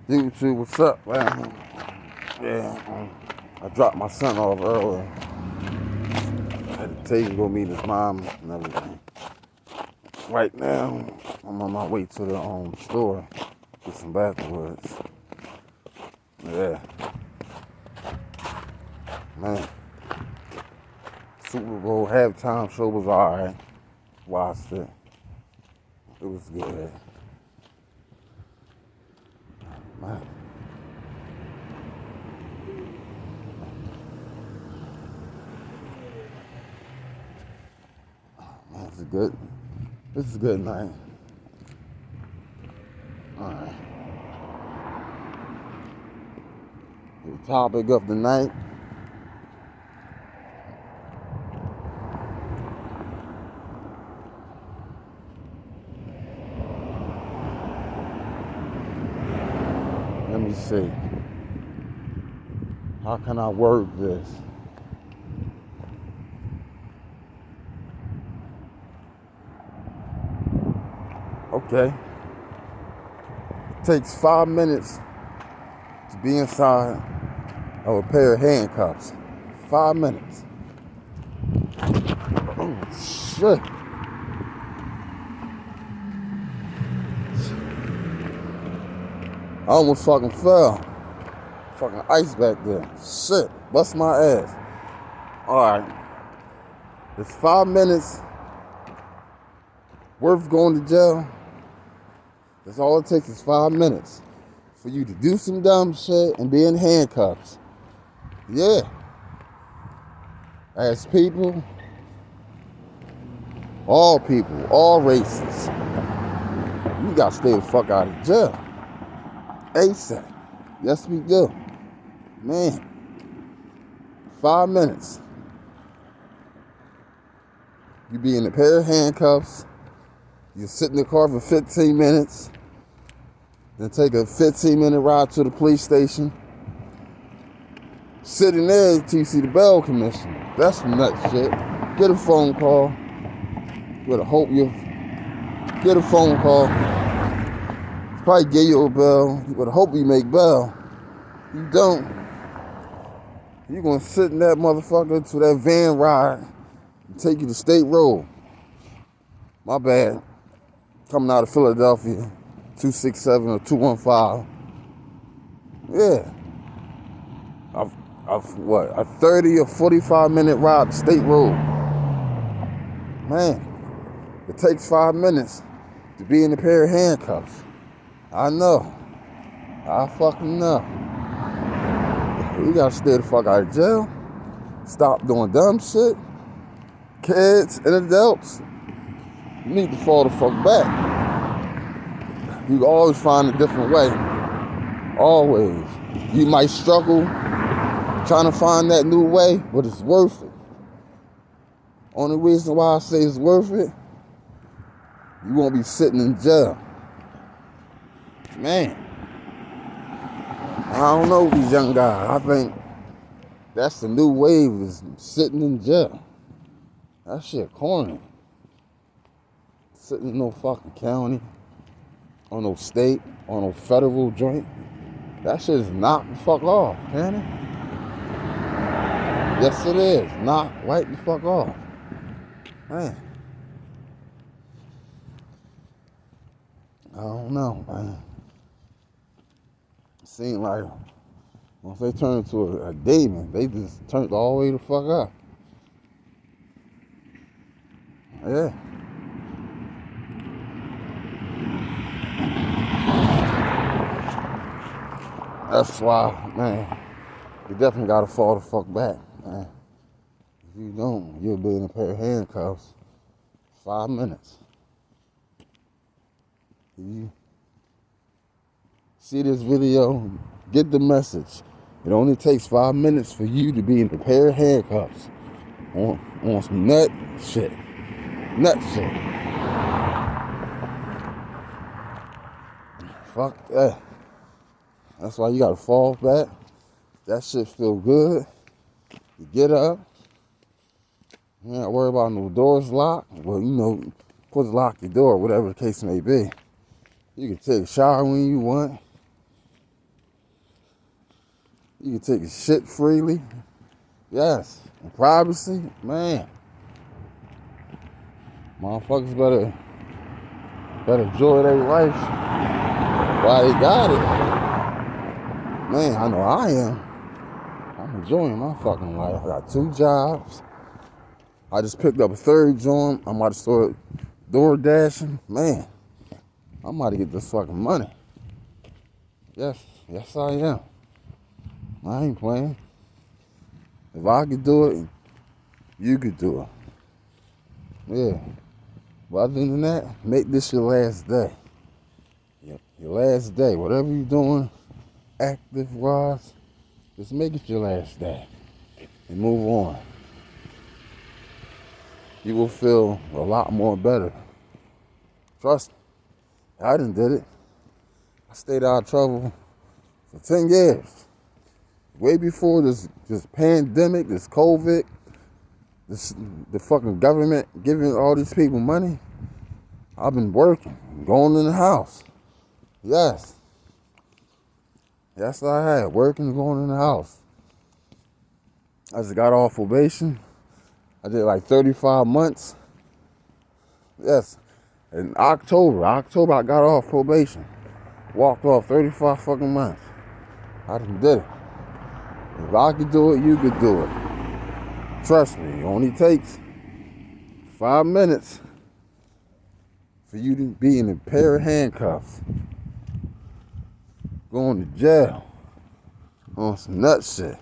YouTube, what's up, man? Yeah, I dropped my son off earlier. I had to take him go meet his mom and everything. Right now, I'm on my way to the store, get some backwoods. Yeah, man. Super Bowl halftime show was alright. Watched it. It was good. Man. This is a good night. Alright. The topic of the night. Let me see. How can I word this? Okay. It takes 5 minutes to be inside of a pair of handcuffs. 5 minutes. Oh, shit. I almost fucking fell. Fucking ice back there. Shit. Bust my ass. Alright. It's 5 minutes worth going to jail. That's all it takes is 5 minutes for you to do some dumb shit and be in handcuffs. Yeah. As people, all races, you gotta stay the fuck out of jail. ASAP. Yes, we do. Man. 5 minutes. You be in a pair of handcuffs. You sit in the car for 15 minutes. Then take a 15-minute ride to the police station. Sitting there until you see the bail commissioner. That's some nut shit. Get a phone call. You better hope you get a phone call. Probably get you a bail. You better hope you make bail. You don't. You're gonna sit in that motherfucker to that van ride and take you to State Road. My bad. Coming out of Philadelphia, 267 or 215. Yeah. A 30 or 45 minute ride to State Road. Man, it takes 5 minutes to be in a pair of handcuffs. I know. I fucking know. You gotta stay the fuck out of jail. Stop doing dumb shit. Kids and adults, you need to fall the fuck back. You can always find a different way. Always. You might struggle trying to find that new way, but it's worth it. Only reason why I say it's worth it, you won't be sitting in jail. Man, I don't know these young guys. I think that's the new wave, is sitting in jail. That shit corny. Sitting in no fucking county, or no state, or no federal joint. That shit is knocked the fuck off, can it? Yes, it is. Knock right the fuck off. Man. I don't know, man. It seems like once they turn into a demon, they just turned all the way the fuck up. Yeah. That's why, man, you definitely gotta fall the fuck back, man. If you don't, you'll be in a pair of handcuffs 5 minutes. You see this video, get the message. It only takes 5 minutes for you to be in a pair of handcuffs on some nut shit. Nut shit. Fuck that. That's why you gotta fall back. That shit feel good. You get up. You ain't worry about no doors locked. Well, you know, put lock your door, whatever the case may be. You can take a shower when you want. You can take your shit freely. Yes. And privacy, man. Motherfuckers better enjoy their life while they got it. Man, I know I am. I'm enjoying my fucking life. I got 2 jobs. I just picked up a 3rd joint. I'm about to start door dashing. Man, I'm about to get this fucking money. Yes I am. I ain't playing. If I could do it, you could do it. Yeah. But other than that, make this your last day. Your last day. Whatever you're doing, active-wise, just make it your last day. And move on. You will feel a lot more better. Trust me. I done did it. I stayed out of trouble for 10 years. Way before this pandemic, this COVID, the fucking government giving all these people money. I've been working, going in the house. Yes, I had, working and going in the house. I just got off probation. I did like 35 months. Yes, in October I got off probation. Walked off 35 fucking months. I done did it. If I could do it, you could do it. Trust me, it only takes 5 minutes for you to be in a pair of handcuffs. Going to jail on some nut shit.